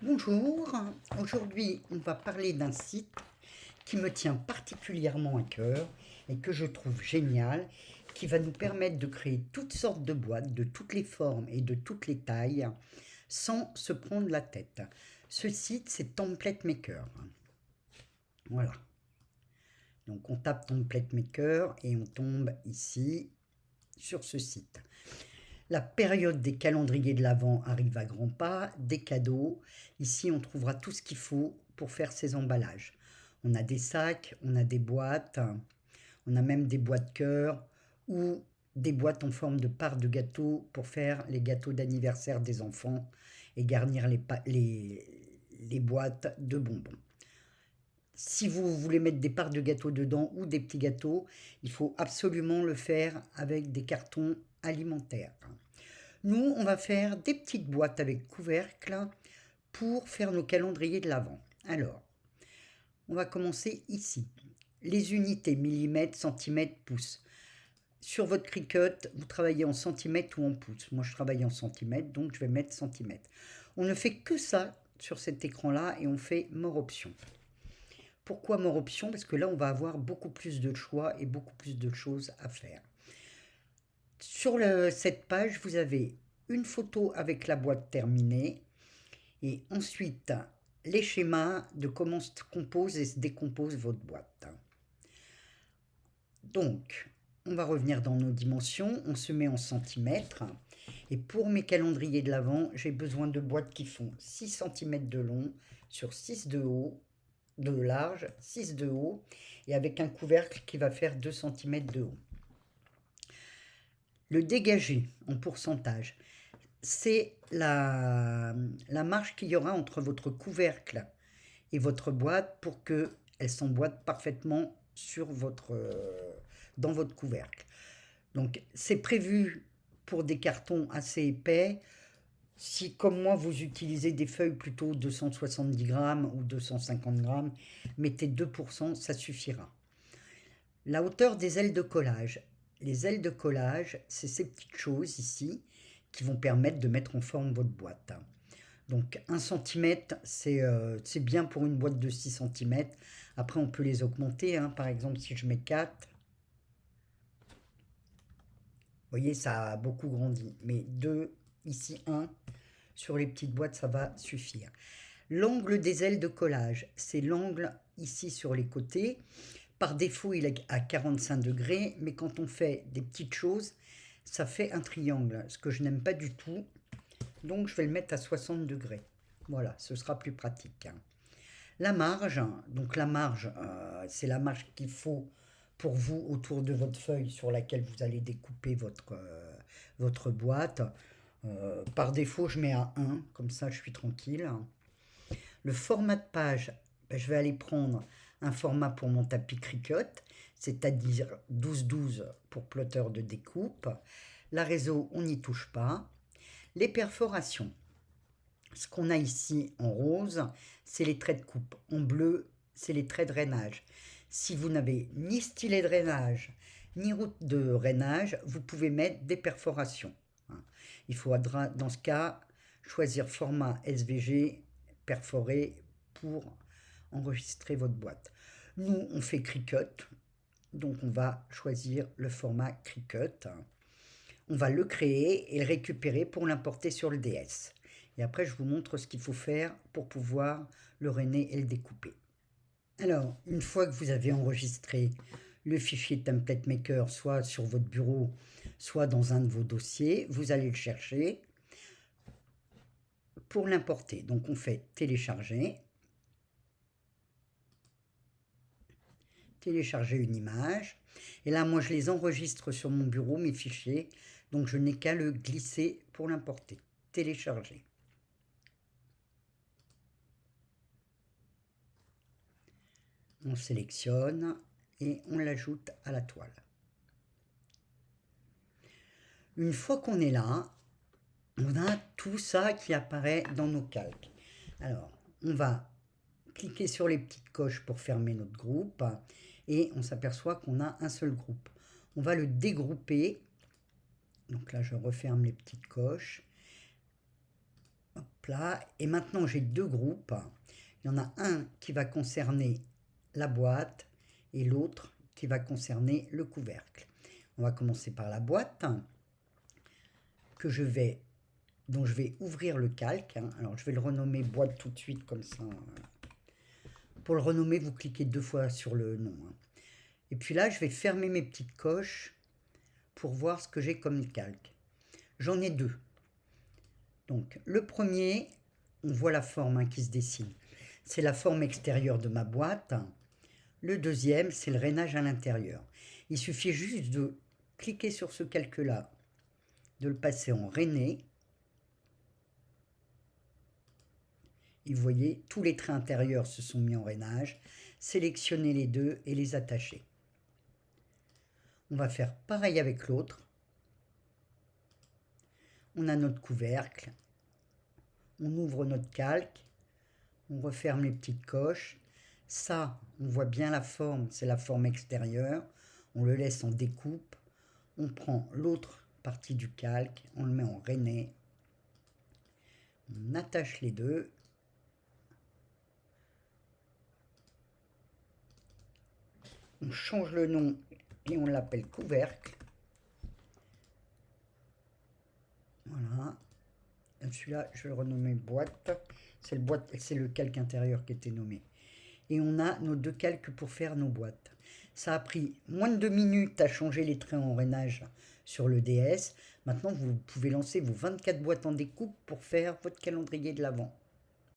Bonjour, aujourd'hui on va parler d'un site qui me tient particulièrement à cœur et que je trouve génial, qui va nous permettre de créer toutes sortes de boîtes, de toutes les formes et de toutes les tailles, sans se prendre la tête. Ce site, c'est Template Maker. Voilà. Donc on tape Template Maker et on tombe ici sur ce site. La période des calendriers de l'Avent arrive à grands pas, des cadeaux. Ici, on trouvera tout ce qu'il faut pour faire ces emballages. On a des sacs, on a des boîtes, on a même des boîtes cœur ou des boîtes en forme de part de gâteau pour faire les gâteaux d'anniversaire des enfants et garnir les boîtes de bonbons. Si vous voulez mettre des parts de gâteau dedans ou des petits gâteaux, il faut absolument le faire avec des cartons alimentaires. Nous, on va faire des petites boîtes avec couvercle pour faire nos calendriers de l'Avent. Alors, on va commencer ici. Les unités millimètres, centimètres, pouces. Sur votre Cricut, vous travaillez en centimètres ou en pouces. Moi, je travaille en centimètres, donc je vais mettre centimètres. On ne fait que ça sur cet écran-là et on fait More Options. Pourquoi More Options? Parce que là, on va avoir beaucoup plus de choix et beaucoup plus de choses à faire. Sur cette page, vous avez une photo avec la boîte terminée et ensuite les schémas de comment se compose et se décompose votre boîte. Donc, on va revenir dans nos dimensions, on se met en centimètres. Et pour mes calendriers de l'Avent, j'ai besoin de boîtes qui font 6 cm de long sur 6 de haut, de large, 6 de haut, et avec un couvercle qui va faire 2 cm de haut. Le dégagé en pourcentage, c'est la marge qu'il y aura entre votre couvercle et votre boîte pour qu'elle s'emboîte parfaitement dans votre couvercle. Donc c'est prévu pour des cartons assez épais. Si comme moi vous utilisez des feuilles plutôt 270 grammes ou 250 grammes, mettez 2%, ça suffira. La hauteur des ailes de collage. Les ailes de collage, c'est ces petites choses ici qui vont permettre de mettre en forme votre boîte. Donc 1 cm, c'est bien pour une boîte de 6 cm. Après, on peut les augmenter. Par exemple, si je mets 4, vous voyez, ça a beaucoup grandi. Mais 2, ici 1, sur les petites boîtes, ça va suffire. L'angle des ailes de collage, c'est l'angle ici sur les côtés. Par défaut, il est à 45 degrés, mais quand on fait des petites choses, ça fait un triangle, ce que je n'aime pas du tout. Donc, je vais le mettre à 60 degrés. Voilà, ce sera plus pratique. La marge, donc la marge, c'est la marge qu'il faut pour vous autour de votre feuille sur laquelle vous allez découper votre boîte. Par défaut, je mets à 1, comme ça je suis tranquille. Le format de page, je vais aller prendre un format pour mon tapis Cricut, c'est-à-dire 12-12 pour plotter de découpe. La réseau, on n'y touche pas. Les perforations. Ce qu'on a ici en rose, c'est les traits de coupe. En bleu, c'est les traits de rainage. Si vous n'avez ni stylet de rainage, ni route de rainage, vous pouvez mettre des perforations. Il faudra, dans ce cas, choisir format SVG perforé pour enregistrer votre boîte. Nous, on fait Cricut, donc on va choisir le format Cricut. On va le créer et le récupérer pour l'importer sur le DS. Et après, je vous montre ce qu'il faut faire pour pouvoir le rainer et le découper. Alors, une fois que vous avez enregistré le fichier Template Maker, soit sur votre bureau, soit dans un de vos dossiers, vous allez le chercher pour l'importer. Donc, on fait télécharger, télécharger une image. Et là, moi, je les enregistre sur mon bureau, mes fichiers. Donc, je n'ai qu'à le glisser pour l'importer. Télécharger. On sélectionne et on l'ajoute à la toile. Une fois qu'on est là, on a tout ça qui apparaît dans nos calques. Alors, on va cliquer sur les petites coches pour fermer notre groupe et on s'aperçoit qu'on a un seul groupe. On va le dégrouper. Donc là, je referme les petites coches. Hop, Hop là. Et maintenant, j'ai deux groupes. Il y en a un qui va concerner la boîte et l'autre qui va concerner le couvercle. On va commencer par la boîte dont je vais ouvrir le calque. Alors, je vais le renommer boîte tout de suite comme ça. Pour le renommer, vous cliquez 2 fois sur le nom. Et puis là, je vais fermer mes petites coches pour voir ce que j'ai comme calque. J'en ai deux. Donc, le premier, on voit la forme qui se dessine. C'est la forme extérieure de ma boîte. Le deuxième, c'est le rainage à l'intérieur. Il suffit juste de cliquer sur ce calque-là, de le passer en rainé. Et vous voyez, tous les traits intérieurs se sont mis en rainage. Sélectionnez les deux et les attacher. On va faire pareil avec l'autre. On a notre couvercle. On ouvre notre calque. On referme les petites coches. Ça, on voit bien la forme, c'est la forme extérieure. On le laisse en découpe. On prend l'autre partie du calque, on le met en rainé. On attache les deux. On change le nom et on l'appelle couvercle. Voilà. Celui-là, je vais le renommer boîte. C'est le calque intérieur qui était nommé. Et on a nos deux calques pour faire nos boîtes. Ça a pris moins de 2 minutes à changer les traits en rainage sur le DS. Maintenant, vous pouvez lancer vos 24 boîtes en découpe pour faire votre calendrier de l'Avent.